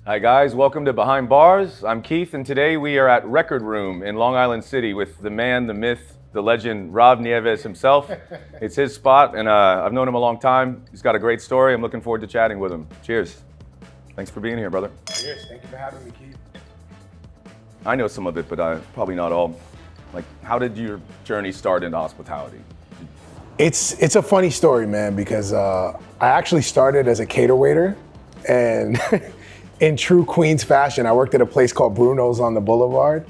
Hi guys, welcome to Behind Bars. I'm Keith, and today we are at Record Room in Long Island City with the man, the myth, the legend, Rob Nieves himself. It's his spot, and I've known him a long time. He's got a great story. I'm looking forward to chatting with him. Cheers. Thanks for being here, brother. Cheers, thank you for having me, Keith. I know some of it, but probably not all. Like, how did your journey start into hospitality? It's a funny story, man, because I actually started as a cater waiter, and in true Queens fashion, I worked at a place called Bruno's on the Boulevard.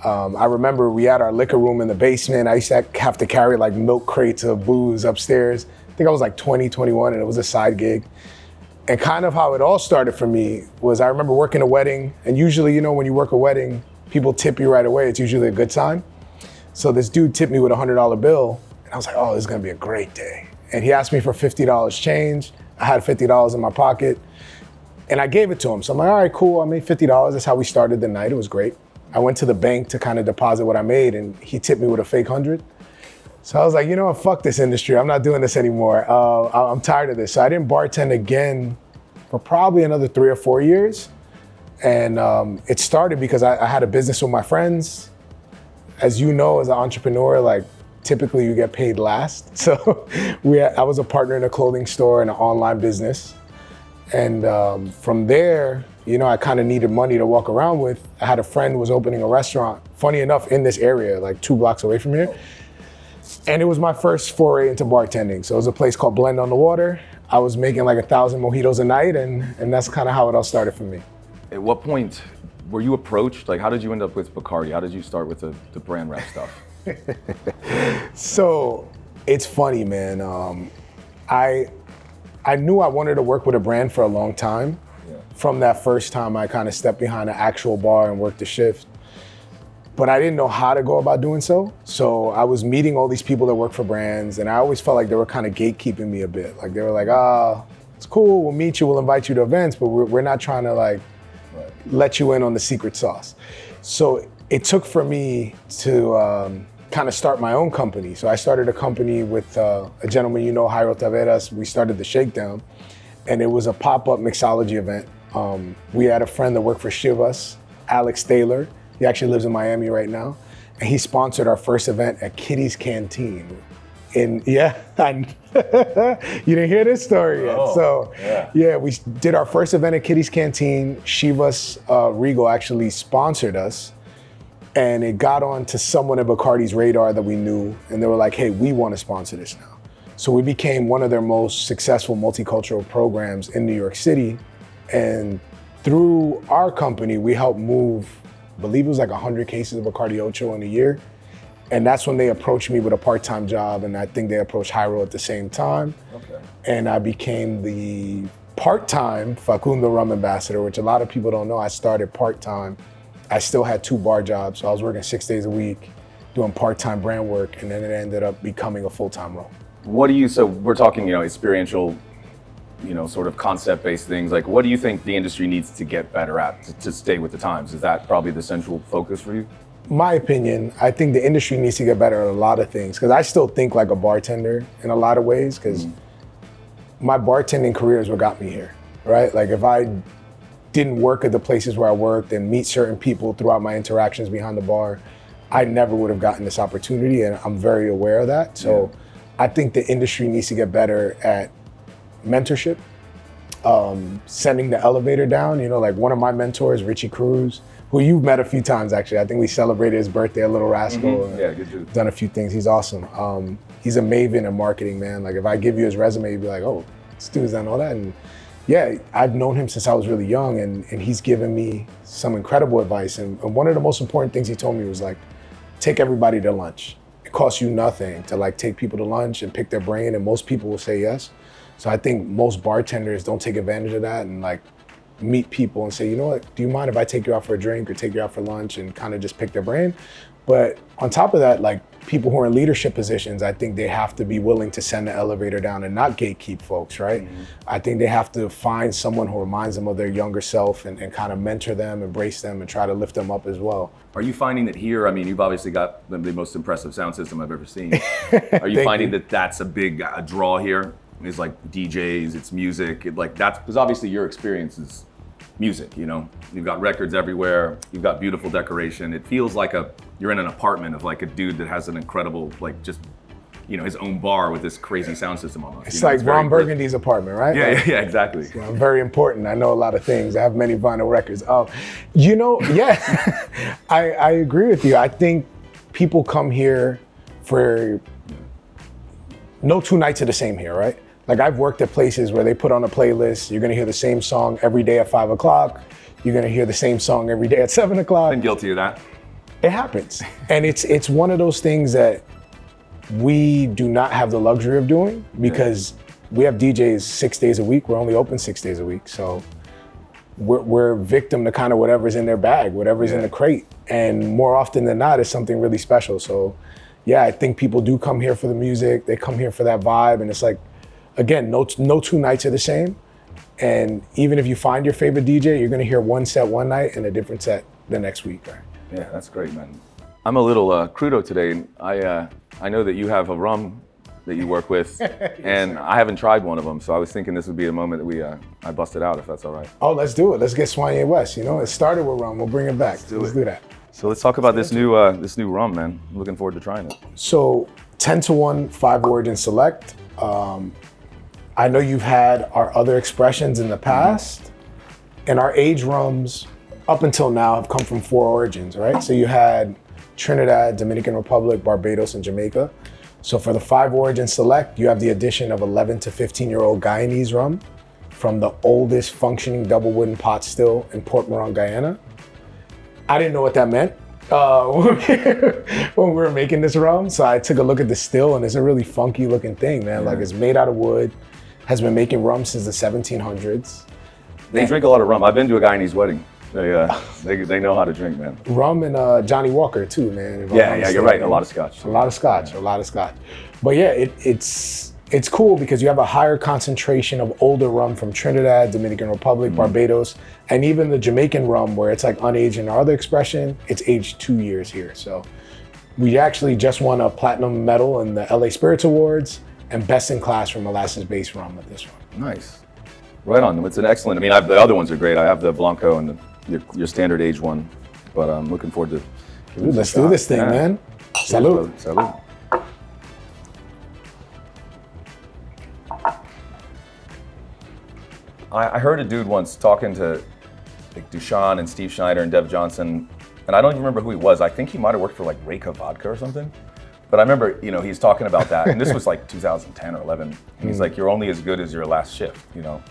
I remember we had our liquor room in the basement. I used to have to carry like milk crates of booze upstairs. I think I was like 20, 21, and it was a side gig. And kind of how it all started for me was I remember working a wedding, and usually, you know, when you work a wedding, people tip you right away. It's usually a good sign. So this dude tipped me with a $100 bill, and I was like, oh, this is gonna be a great day. And he asked me for $50 change. I had $50 in my pocket, and I gave it to him. So I'm like, all right, cool, I made $50. That's how we started the night, it was great. I went to the bank to kind of deposit what I made, and he tipped me with a fake 100. So I was like, you know what, fuck this industry. I'm not doing this anymore. I'm tired of this. So I didn't bartend again for probably another 3 or 4 years. And it started because I had a business with my friends. As you know, as an entrepreneur, like typically you get paid last. So I was a partner in a clothing store and an online business. And from there, you know, I kind of needed money to walk around with. I had a friend who was opening a restaurant, funny enough, in this area, like 2 blocks away from here. And it was my first foray into bartending. So it was a place called Blend on the Water. I was making like 1,000 mojitos a night, and that's kind of how it all started for me. At what point were you approached? Like, how did you end up with Bacardi? How did you start with the brand rep stuff? So it's funny, man. I knew I wanted to work with a brand for a long time. Yeah. From that first time I kind of stepped behind an actual bar and worked the shift. But I didn't know how to go about doing so. So I was meeting all these people that work for brands, and I always felt like they were kind of gatekeeping me a bit. Like they were like, it's cool, we'll meet you, we'll invite you to events, but we're not trying to like let you in on the secret sauce. So it took for me to kind of start my own company. So I started a company with a gentleman you know, Jairo Taveras. We started the Shakedown, and it was a pop-up mixology event. We had a friend that worked for Chivas, Alex Taylor. He actually lives in Miami right now. And he sponsored our first event at Kitty's Canteen. You didn't hear this story yet. Oh, so yeah, we did our first event at Kitty's Canteen. Chivas Regal actually sponsored us. And it got on to someone at Bacardi's radar that we knew. And they were like, hey, we want to sponsor this now. So we became one of their most successful multicultural programs in New York City. And through our company, we helped move, I believe it was like 100 cases of Bacardi Ocho in a year. And that's when they approached me with a part-time job, and I think they approached Jairo at the same time. Okay. And I became the part-time Facundo Rum ambassador, which a lot of people don't know. I started part-time. I still had 2 bar jobs, so I was working 6 days a week, doing part-time brand work, and then it ended up becoming a full-time role. So we're talking, experiential, sort of concept-based things. Like, what do you think the industry needs to get better at to stay with the times? Is that probably the central focus for you? My opinion, I think the industry needs to get better at a lot of things, because I still think like a bartender in a lot of ways, because my bartending career is what got me here, right? Like if I didn't work at the places where I worked and meet certain people throughout my interactions behind the bar, I never would have gotten this opportunity, and I'm very aware of that. So I think the industry needs to get better at mentorship, sending the elevator down. Like one of my mentors, Richie Cruz, who you've met a few times actually. I think we celebrated his birthday at Little Rascal. Mm-hmm. Yeah, good dude. Done a few things, he's awesome. He's a maven in marketing, man. Like if I give you his resume, you'd be like, oh, this dude's done all that. And yeah, I've known him since I was really young, and he's given me some incredible advice. And one of the most important things he told me was like, take everybody to lunch. It costs you nothing to like take people to lunch and pick their brain, and most people will say yes. So I think most bartenders don't take advantage of that and like meet people and say, you know what, do you mind if I take you out for a drink or take you out for lunch, and kind of just pick their brain? But on top of that, like people who are in leadership positions, I think they have to be willing to send the elevator down and not gatekeep folks, right? Mm-hmm. I think they have to find someone who reminds them of their younger self and kind of mentor them, embrace them, and try to lift them up as well. Are you finding that here, I mean, you've obviously got the most impressive sound system I've ever seen. Are you finding that that's a big draw here? It's like DJs, it's music, that's because obviously your experience is music, you know? You've got records everywhere, you've got beautiful decoration. It feels like you're in an apartment of like a dude that has an incredible, like just, you know, his own bar with this crazy sound system almost. It's like Ron Burgundy's apartment, right? Yeah, exactly. So I'm very important. I know a lot of things. I have many vinyl records. You know, yeah, I agree with you. I think people come here for, no two nights are the same here, right? Like I've worked at places where they put on a playlist, you're gonna hear the same song every day at 5 o'clock. You're gonna hear the same song every day at 7 o'clock. Been guilty of that. It happens. And it's one of those things that we do not have the luxury of doing because we have DJs 6 days a week. We're only open 6 days a week. So we're victim to kind of whatever's in their bag, whatever's in the crate. And more often than not, it's something really special. So yeah, I think people do come here for the music. They come here for that vibe. And it's like, again, no two nights are the same. And even if you find your favorite DJ, you're gonna hear one set one night and a different set the next week, right? Yeah, that's great, man. I'm a little crudo today. I know that you have a rum that you work with, and I haven't tried one of them, so I was thinking this would be a moment that I bust it out, if that's all right. Oh, let's do it. Let's get Swanye West. You know, it started with rum. We'll bring it back. Let's do that. So let's talk about this new rum, man. I'm looking forward to trying it. So 10 to 1, 5 Origin Select. I know you've had our other expressions in the past, and our age rums up until now have come from 4 origins, right? So you had Trinidad, Dominican Republic, Barbados, and Jamaica. So for the 5 Origin Select, you have the addition of 11 to 15-year-old Guyanese rum from the oldest functioning double wooden pot still in Port Moran, Guyana. I didn't know what that meant when we were making this rum. So I took a look at the still, and it's a really funky looking thing, man. Like it's made out of wood, has been making rum since the 1700s. They drink a lot of rum. I've been to a Guyanese wedding. They know how to drink, man. Rum and Johnny Walker too, man. Yeah, you're right. A lot of scotch. A lot of scotch. But yeah, it's cool because you have a higher concentration of older rum from Trinidad, Dominican Republic, Barbados, and even the Jamaican rum where it's like unaged in our other expression, it's aged 2 years here. So we actually just won a platinum medal in the LA Spirits Awards and best in class for molasses-based rum with this one. Nice. Right on. It's an excellent. I mean, the other ones are great. I have the Blanco and your standard age one, but I'm looking forward to. Dude, let's do this thing, man. Salud. Salud. I heard a dude once talking to like Dushan and Steve Schneider and Dev Johnson, and I don't even remember who he was. I think he might have worked for like Reyka Vodka or something. But I remember, you know, he's talking about that, and this was like 2010 or 11. And he's like, "You're only as good as your last shift," you know.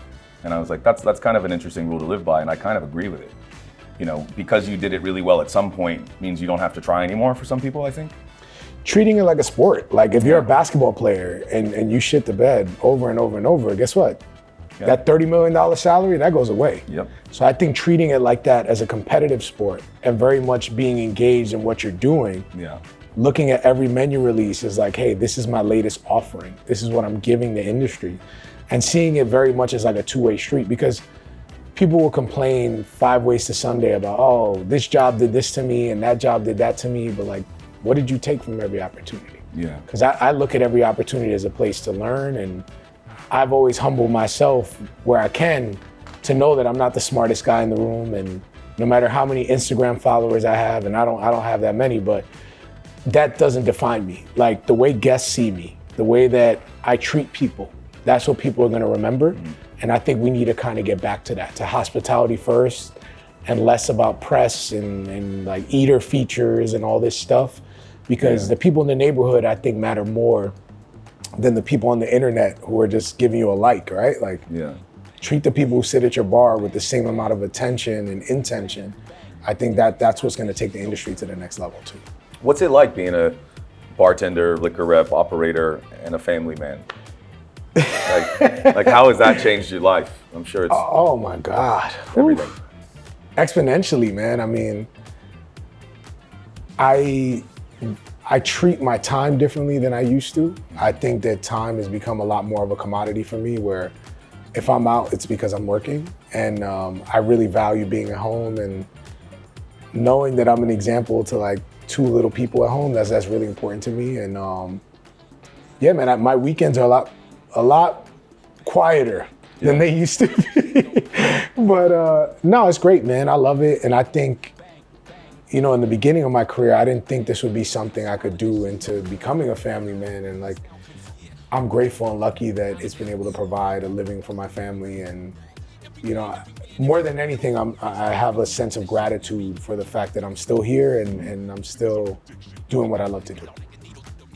And I was like, that's kind of an interesting rule to live by, and I kind of agree with it. You know, because you did it really well at some point means you don't have to try anymore for some people, I think. Treating it like a sport. Like if you're a basketball player and you shit the bed over and over and over, guess what? Yeah. That $30 million salary, that goes away. Yep. So I think treating it like that as a competitive sport and very much being engaged in what you're doing, looking at every menu release is like, hey, this is my latest offering. This is what I'm giving the industry. And seeing it very much as like a two-way street, because people will complain 5 ways to Sunday about, oh, this job did this to me and that job did that to me, but like, what did you take from every opportunity? Yeah. Because I look at every opportunity as a place to learn, and I've always humbled myself where I can to know that I'm not the smartest guy in the room, and no matter how many Instagram followers I have, and I don't have that many, but that doesn't define me. Like the way guests see me, the way that I treat people, that's what people are gonna remember. And I think we need to kind of get back to that, to hospitality first and less about press and like eater features and all this stuff. Because the people in the neighborhood, I think, matter more than the people on the internet who are just giving you a like, right? Like, treat the people who sit at your bar with the same amount of attention and intention. I think that's what's gonna take the industry to the next level too. What's it like being a bartender, liquor rep, operator, and a family man? like how has that changed your life? I'm sure it's oh my God, everything. Exponentially, man. I mean, I treat my time differently than I used to. I think that time has become a lot more of a commodity for me, where if I'm out, it's because I'm working. And I really value being at home and knowing that I'm an example to like 2 little people at home. That's really important to me. And yeah, man, my weekends are a lot quieter than they used to be. But no, it's great, man. I love it. And I think, in the beginning of my career, I didn't think this would be something I could do into becoming a family man. And like, I'm grateful and lucky that it's been able to provide a living for my family. And, more than anything, I have a sense of gratitude for the fact that I'm still here and I'm still doing what I love to do.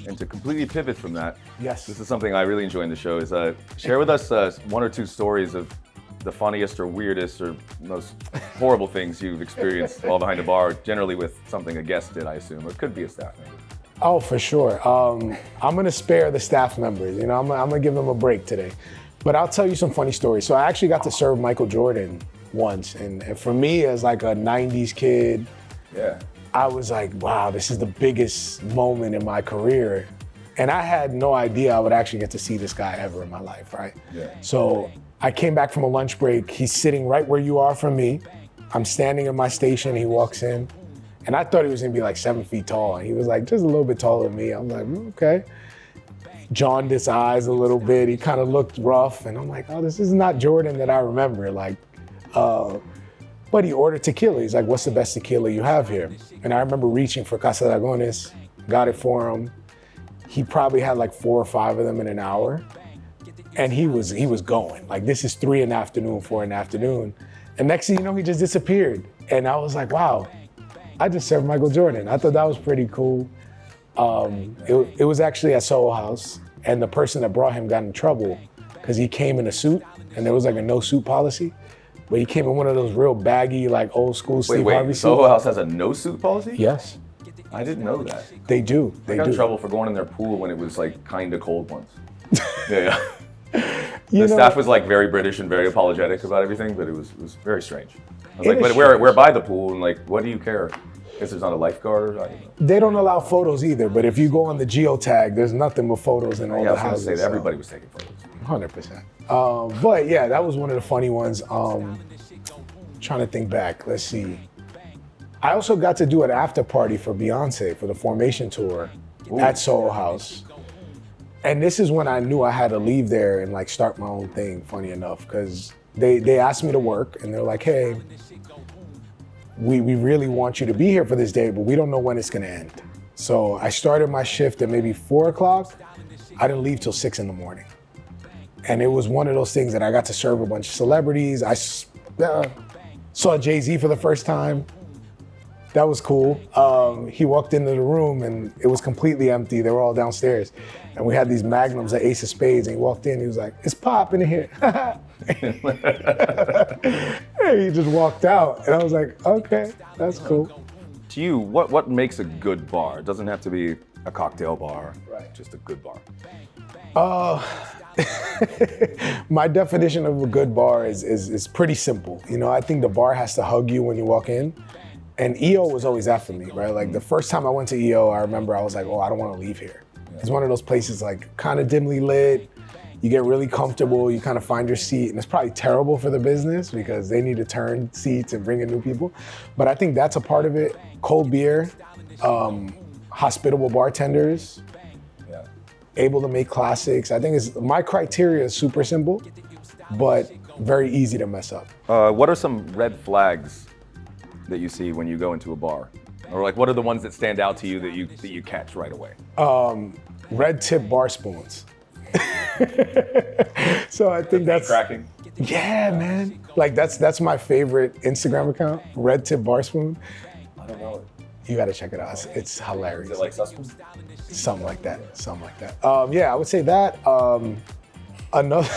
And to completely pivot from that, Yes. this is something I really enjoy in the show, is share with us one or two stories of the funniest or weirdest or most horrible things you've experienced while behind a bar, generally with something a guest did, I assume, or it could be a staff member. Oh, for sure. I'm gonna spare the staff members. I'm gonna give them a break today. But I'll tell you some funny stories. So I actually got to serve Michael Jordan once. And for me, as like a 90s kid, Yeah. I was like, wow, this is the biggest moment in my career. And I had no idea I would actually get to see this guy ever in my life, right? Yeah. So I came back from a lunch break. He's sitting right where you are from me. I'm standing in my station. He walks in. And I thought he was gonna be like 7 feet tall. And he was like just a little bit taller than me. I'm like, okay. Jaundiced eyes a little bit. He kind of looked rough. And I'm like, oh, this is not Jordan that I remember. But he ordered tequila. He's like, what's the best tequila you have here? And I remember reaching for Casa Dragones, got it for him. He probably had like 4 or 5 of them in an hour. And he was going. Like, this is 3 in the afternoon, 4 in the afternoon. And next thing you know, he just disappeared. And I was like, wow, I just served Michael Jordan. I thought that was pretty cool. It was actually at Soho House. And the person that brought him got in trouble because he came in a suit and there was like a no suit policy. But he came in one of those real baggy, like old school Steve Harvey suits. Soho House has a no suit policy? Yes. I didn't know that. They do. I got in trouble for going in their pool when it was like kind of cold once. Yeah. The staff was like very British and very apologetic about everything, but it was very strange. I was like, but we're by the pool, and like, what do you care? I guess there's not a lifeguard. I don't know. They don't allow photos either, but if you go on the geotag, there's nothing but photos in all the houses. I was gonna say that everybody was taking photos. 100%. But yeah, that was one of the funny ones. Trying to think back, let's see. I also got to do an after party for Beyonce for the Formation tour at Soho House. And this is when I knew I had to leave there and like start my own thing, funny enough, because they asked me to work and they're like, hey, we really want you to be here for this day, but we don't know when it's gonna end. So I started my shift at maybe 4 o'clock. I didn't leave till 6 in the morning. And it was one of those things that I got to serve a bunch of celebrities. I saw Jay-Z for the first time. That was cool. He walked into the room and it was completely empty. They were all downstairs. And we had these magnums at Ace of Spades, and he walked in, he was like, it's popping in here. And he just walked out. And I was like, okay, that's cool. To you, what makes a good bar? It doesn't have to be a cocktail bar, Right. Just a good bar. My definition of a good bar is pretty simple. I think the bar has to hug you when you walk in. And EO was always that for me, right? Like the first time I went to EO, I remember I was like, oh, I don't want to leave here. It's one of those places like kind of dimly lit. You get really comfortable, you kind of find your seat, and it's probably terrible for the business because they need to turn seats and bring in new people. But I think that's a part of it. Cold beer, hospitable bartenders, able to make classics. I think my criteria is super simple, but very easy to mess up. What are some red flags that you see when you go into a bar? Or like, what are the ones that stand out to you that you catch right away? Red tip bar spoons. So I think that's cracking. Yeah, man. Like that's my favorite Instagram account, Red Tip Bar Spoon. I don't know. You gotta check it out. It's hilarious. Is it like Sussman? Something like that. Yeah, I would say that. Another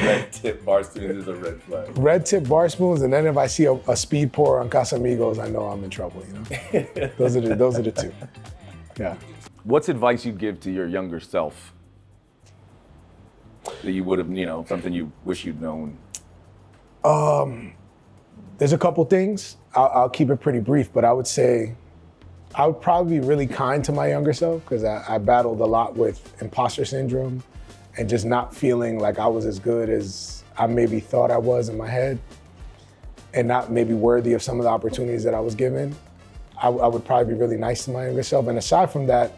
Red tip bar spoons is a red flag. Red tip bar spoons, and then if I see a speed pour on Casamigos, I know I'm in trouble. Those are the two. Yeah. What's advice you'd give to your younger self that you would have, something you wish you'd known? There's a couple things. I'll keep it pretty brief, but I would say I would probably be really kind to my younger self because I battled a lot with imposter syndrome and just not feeling like I was as good as I maybe thought I was in my head and not maybe worthy of some of the opportunities that I was given. I would probably be really nice to my younger self. And aside from that,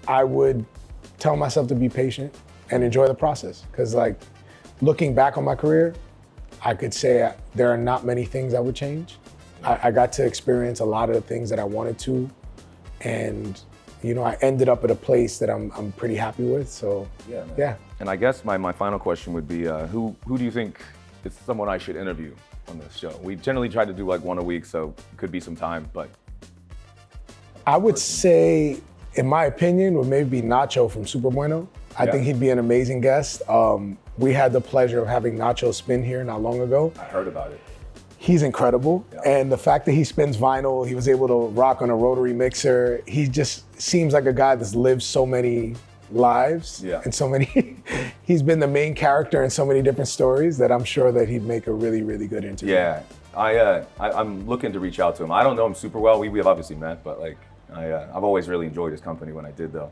I would tell myself to be patient and enjoy the process. Because like looking back on my career, I could say there are not many things I would change. I got to experience a lot of the things that I wanted to, and you know, I ended up at a place that I'm pretty happy with. So yeah. And I guess my final question would be, who do you think is someone I should interview on this show? We generally try to do like one a week, so it could be some time, but. I would say, in my opinion, would maybe be Nacho from Super Bueno. I think he'd be an amazing guest. We had the pleasure of having Nacho spin here not long ago. I heard about it. He's incredible. And the fact that he spins vinyl, he was able to rock on a rotary mixer. He just seems like a guy that's lived so many lives and so many, he's been the main character in so many different stories that I'm sure that he'd make a really, really good interview. Yeah, I'm looking to reach out to him. I don't know him super well. We have obviously met, but like, I've always really enjoyed his company when I did the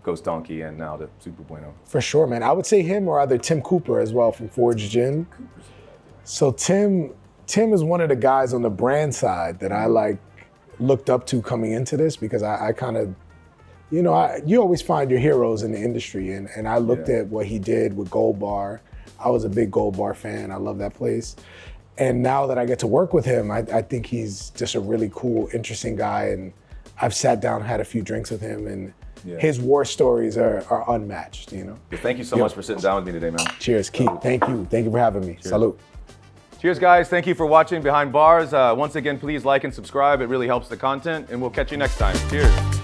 Ghost Donkey and now the Super Bueno. For sure, man. I would say him or either Tim Cooper as well from Forge Gin. So Tim is one of the guys on the brand side that I like looked up to coming into this, because I kind of, you know, you always find your heroes in the industry, and I looked at what he did with Gold Bar. I was a big Gold Bar fan. I love that place. And now that I get to work with him, I think he's just a really cool, interesting guy. And I've sat down, had a few drinks with him, and his war stories are unmatched, you know? Thank you so much for sitting down with me today, man. Cheers, Keith. Thank you. Thank you for having me. Cheers. Salute. Cheers, guys. Thank you for watching Behind Bars. Once again, please like and subscribe. It really helps the content, and we'll catch you next time. Cheers.